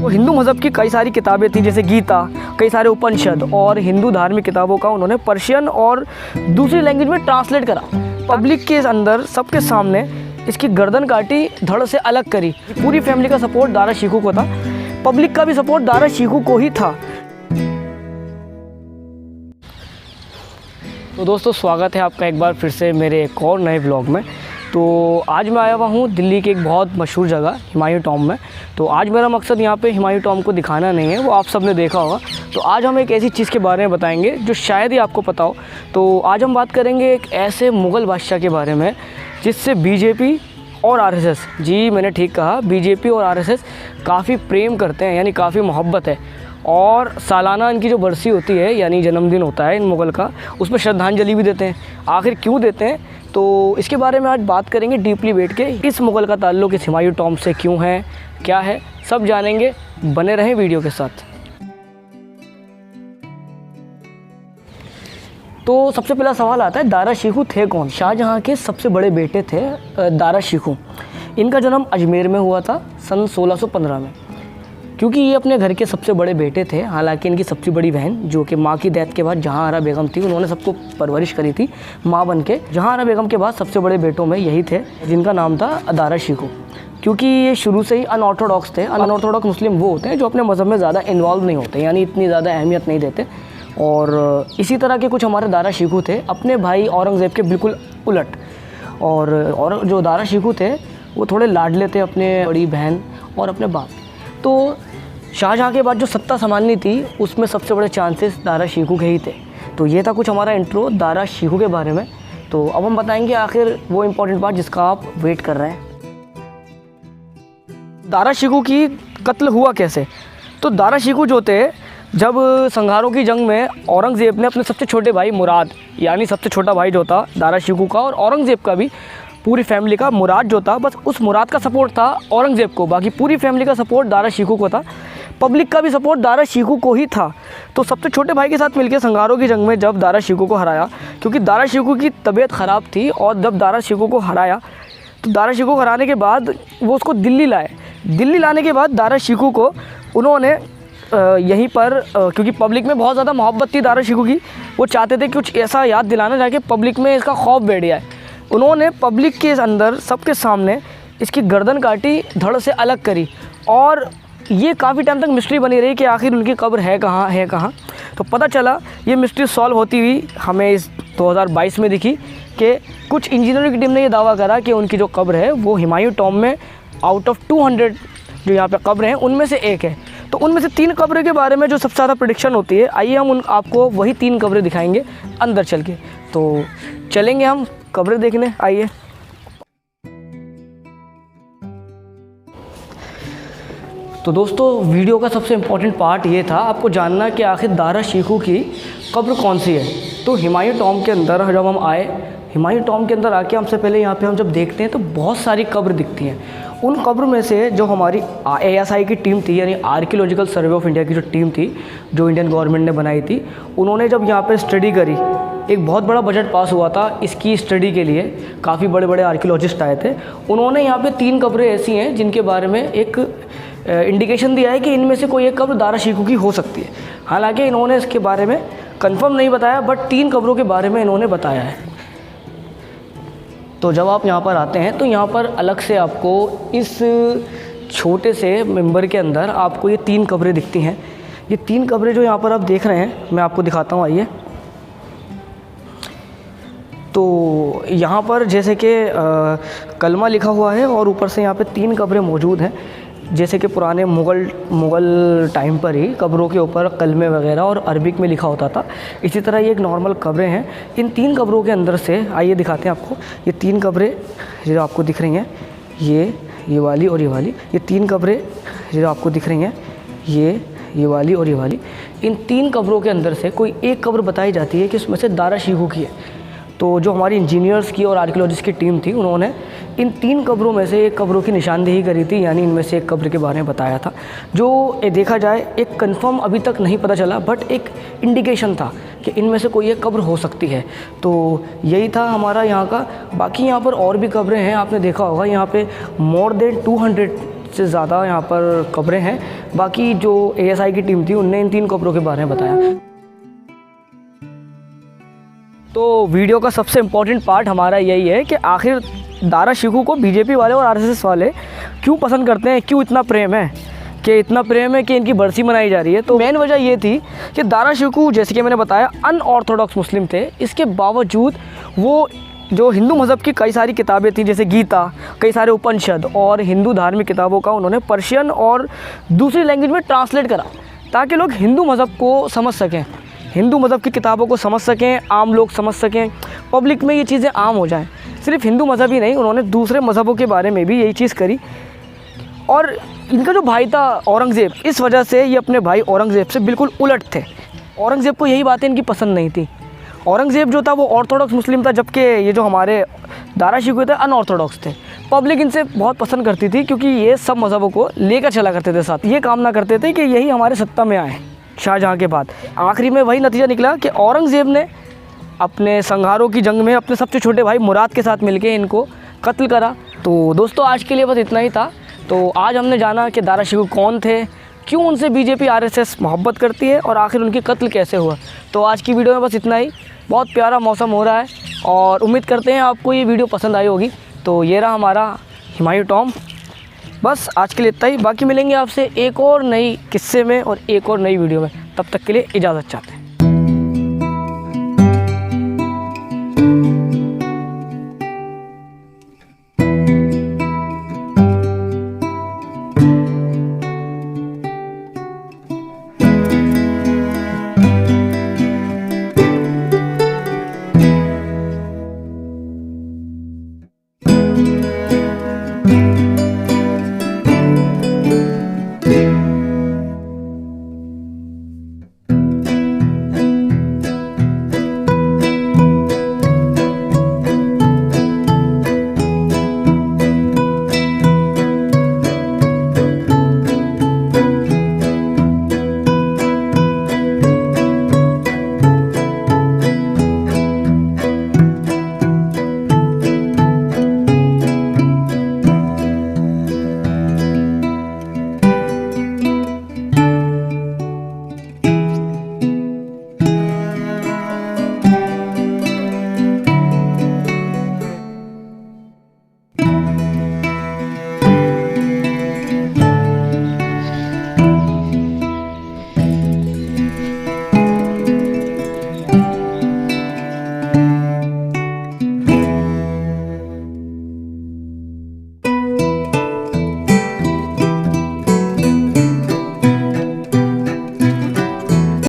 तो हिंदू मज़हब की कई सारी किताबें थी, जैसे गीता, कई सारे उपनिषद और हिंदू धार्मिक किताबों का उन्होंने पर्शियन और दूसरी लैंग्वेज में ट्रांसलेट करा। पब्लिक के अंदर सबके सामने इसकी गर्दन काटी, धड़ से अलग करी। पूरी फैमिली का सपोर्ट दारा शिकोह को था, पब्लिक का भी सपोर्ट दारा शिकोह को ही था। तो दोस्तों, स्वागत है आपका एक बार फिर से मेरे एक और नए ब्लॉग में। तो आज मैं आया हुआ हूँ दिल्ली की एक बहुत मशहूर जगह हुमायूं टॉम्ब में। तो आज मेरा मकसद यहाँ पे हुमायूं टॉम्ब को दिखाना नहीं है, वो आप सब ने देखा होगा। तो आज हम एक ऐसी चीज़ के बारे में बताएंगे जो शायद ही आपको पता हो। तो आज हम बात करेंगे एक ऐसे मुग़ल बादशाह के बारे में जिससे बीजेपी और आरएसएस, जी मैंने ठीक कहा, बीजेपी और आरएसएस काफ़ी प्रेम करते हैं, यानी काफ़ी मोहब्बत है। और सालाना इनकी जो बरसी होती है, यानी जन्मदिन होता है इन मुग़ल का, उसमें श्रद्धांजलि भी देते हैं। आखिर क्यों देते हैं, तो इसके बारे में आज बात करेंगे डीपली बैठ के। इस मुग़ल का ताल्लुक़ इस हुमायूं टॉम्ब से क्यों है, क्या है, सब जानेंगे। बने रहें वीडियो के साथ। तो सबसे पहला सवाल आता है, दारा शिकोह थे कौन? शाहजहाँ के सबसे बड़े बेटे थे दारा शिकोह। इनका जन्म अजमेर में हुआ था सन 1615 में। क्योंकि ये अपने घर के सबसे बड़े बेटे थे, हालांकि इनकी सबसे बड़ी बहन, जो कि माँ की डेथ के बाद जहाँआरा बेगम थी, उन्होंने सबको परवरिश करी थी माँ बन के। जहाँआरा बेगम के बाद सबसे बड़े बेटों में यही थे, जिनका नाम था दारा शिकोह। क्योंकि ये शुरू से ही अनऑर्थोडॉक्स थे। अनऑर्थोडॉक्स मुस्लिम वो होते हैं जो अपने मज़हब में ज़्यादा इन्वॉल्व नहीं होते, यानी इतनी ज़्यादा अहमियत नहीं देते। और इसी तरह के कुछ हमारे दारा शिकोह थे, अपने भाई औरंगज़ेब के बिल्कुल उलट। और जो दारा शिकोह थे वो थोड़े लाडले थे अपने बड़ी बहन और अपने बाप। तो शाहजहाँ के बाद जो सत्ता संभालनी थी उसमें सबसे बड़े चांसेस दारा शिकोह के ही थे। तो ये था कुछ हमारा इंट्रो दारा शिकोह के बारे में। तो अब हम बताएंगे आखिर वो इम्पोर्टेंट पार्ट जिसका आप वेट कर रहे हैं। दारा शिकोह की कत्ल हुआ कैसे? तो दारा शिकोह जो थे, जब संघारों की जंग में औरंगज़ेब ने अपने सबसे छोटे भाई मुराद, यानी सबसे छोटा भाई जो था दारा शिकोह का और औरंगज़ेब का भी, पूरी फैमिली का, मुराद जो था, बस उस मुराद का सपोर्ट था औरंगज़ेब को, बाकी पूरी फैमिली का सपोर्ट दारा शिकोह को था। पब्लिक का भी सपोर्ट दारा शिकोह को ही था। तो सबसे छोटे भाई के साथ मिलकर संघारों की जंग में जब दारा शिकोह को हराया, क्योंकि दारा शिकोह की तबीयत ख़राब थी, और जब दारा शिकोह को हराया तो दारा शिकोह को हराने के बाद वो उसको दिल्ली लाए। दिल्ली लाने के बाद दारा शिकोह को उन्होंने यहीं पर, क्योंकि पब्लिक में बहुत ज़्यादा मोहब्बत थी दारा शिकोह की, वो चाहते थे कुछ ऐसा याद दिलाना जाके पब्लिक में इसका खौफ बैठ जाए। उन्होंने पब्लिक के अंदर सबके सामने इसकी गर्दन काटी, धड़ से अलग करी। और ये काफ़ी टाइम तक मिस्ट्री बनी रही कि आखिर उनकी कब्र है कहाँ। तो पता चला ये मिस्ट्री सॉल्व होती हुई हमें इस 2022 में दिखी कि कुछ इंजीनियरों की टीम ने ये दावा करा कि उनकी जो कब्र है वो हुमायूं टॉम्ब में आउट ऑफ 200 जो यहाँ पे कब्र हैं उनमें से एक है। तो उनमें से 3 कब्रें के बारे में जो सबसे ज़्यादा प्रेडिक्शन होती है, आइए हम आपको वही 3 कब्रें दिखाएंगे अंदर चल के। तो चलेंगे हम कब्रें देखने, आइए। तो दोस्तों, वीडियो का सबसे इम्पोर्टेंट पार्ट ये था आपको जानना कि आखिर दारा शिकोह की कब्र कौन सी है। तो हुमायूं टॉम्ब के अंदर जब हम आए, हुमायूं टॉम्ब के अंदर आके हमसे पहले यहाँ पे हम जब देखते हैं तो बहुत सारी कब्र दिखती हैं। उन कब्र में से जो हमारी ASI की टीम थी, यानी आर्कियोलॉजिकल सर्वे ऑफ इंडिया की जो टीम थी, जो इंडियन गवर्नमेंट ने बनाई थी, उन्होंने जब यहाँ पर स्टडी करी, एक बहुत बड़ा बजट पास हुआ था इसकी स्टडी के लिए, काफ़ी बड़े बड़े आर्कियोलॉजिस्ट आए थे। उन्होंने यहाँ पे 3 कब्रें ऐसी हैं जिनके बारे में एक इंडिकेशन दिया है कि इनमें से कोई एक कब्र दारा शिकोह की हो सकती है। हालांकि इन्होंने इसके बारे में कंफर्म नहीं बताया, बट 3 कब्रों के बारे में इन्होंने बताया है। तो जब आप यहाँ पर आते हैं तो यहाँ पर अलग से आपको इस छोटे से मेंबर के अंदर आपको ये 3 कब्रें दिखती हैं। ये 3 कब्रें जो यहाँ पर आप देख रहे हैं, मैं आपको दिखाता हूँ, आइए। तो यहाँ पर जैसे कि कलमा लिखा हुआ है और ऊपर से यहाँ पे 3 कब्रें मौजूद हैं, जैसे कि पुराने मुग़ल टाइम पर ही कब्रों के ऊपर कलमे वगैरह और अरबिक में लिखा होता था। इसी तरह ये एक नॉर्मल कब्रें हैं। इन 3 कब्रों के अंदर से आइए दिखाते हैं आपको। ये 3 कब्रें जो आपको दिख रही हैं, ये वाली और ये वाली, ये 3 कब्रें जो आपको दिख रही हैं, ये वाली और ये वाली, इन 3 कब्रों के अंदर से कोई एक कब्र बताई जाती है कि उसमें से दारा शिकोह की है। तो जो हमारी इंजीनियर्स की और आर्कियोलॉजिस्ट की टीम थी, उन्होंने इन 3 कब्रों में से एक कब्रों की निशानदेही करी थी, यानी इनमें से एक कब्र के बारे में बताया था। जो देखा जाए एक कंफर्म अभी तक नहीं पता चला, बट एक इंडिकेशन था कि इनमें से कोई एक कब्र हो सकती है। तो यही था हमारा यहाँ का। बाकी यहाँ पर और भी कब्रें हैं, आपने देखा होगा यहाँ पे मोर देन 200 से ज़्यादा यहाँ पर कब्रें हैं। बाकी जो ASI की टीम थी उनने इन 3 कब्रों के बारे में बताया। तो वीडियो का सबसे इम्पोर्टेंट पार्ट हमारा यही है कि आखिर दारा शिकोह को बीजेपी वाले और RSS वाले क्यों पसंद करते हैं, क्यों इतना प्रेम है, कि इतना प्रेम है कि इनकी बरसी मनाई जा रही है। तो मेन वजह ये थी कि दारा शिकोह, जैसे कि मैंने बताया, अनऑर्थोडॉक्स मुस्लिम थे। इसके बावजूद वो जो हिंदू मज़हब की कई सारी किताबें थी, जैसे गीता, कई सारे उपनिषद और हिंदू धार्मिक किताबों का उन्होंने पर्शियन और दूसरी लैंग्वेज में ट्रांसलेट करा, ताकि लोग हिंदू मज़हब को समझ सकें, हिंदू मज़हब की किताबों को समझ सकें, आम लोग समझ सकें, पब्लिक में ये चीज़ें आम हो जाएं। सिर्फ हिंदू मज़हब ही नहीं, उन्होंने दूसरे मज़हबों के बारे में भी यही चीज़ करी। और इनका जो भाई था औरंगज़ेब, इस वजह से ये अपने भाई औरंगज़ेब से बिल्कुल उलट थे। औरंगज़ेब को यही बातें इनकी पसंद नहीं थी। औरंगज़ेब जो था वो ऑर्थोडॉक्स मुस्लिम था, जबकि ये जो हमारे दारा शिकोह थे अनऑर्थोडॉक्स थे। पब्लिक इनसे बहुत पसंद करती थी क्योंकि ये सब मज़हबों को लेकर चला करते थे साथ। ये कामना करते थे कि यही हमारे सत्ता में आए शाहजहाँ के बाद। आखिरी में वही नतीजा निकला कि औरंगज़ेब ने अपने संघारों की जंग में अपने सबसे छोटे भाई मुराद के साथ मिलकर इनको कत्ल करा। तो दोस्तों आज के लिए बस इतना ही था। तो आज हमने जाना कि दारा शिकोह कौन थे, क्यों उनसे बीजेपी RSS मोहब्बत करती है और आखिर उनकी कत्ल कैसे हुआ। तो आज की वीडियो में बस इतना ही। बहुत प्यारा मौसम हो रहा है और उम्मीद करते हैं आपको ये वीडियो पसंद आई होगी। तो ये रहा हमारा हुमायूं टॉम। बस आज के लिए इतना ही। बाकी मिलेंगे आपसे एक और नई किस्से में और एक और नई वीडियो में। तब तक के लिए इजाज़त चाहते हैं।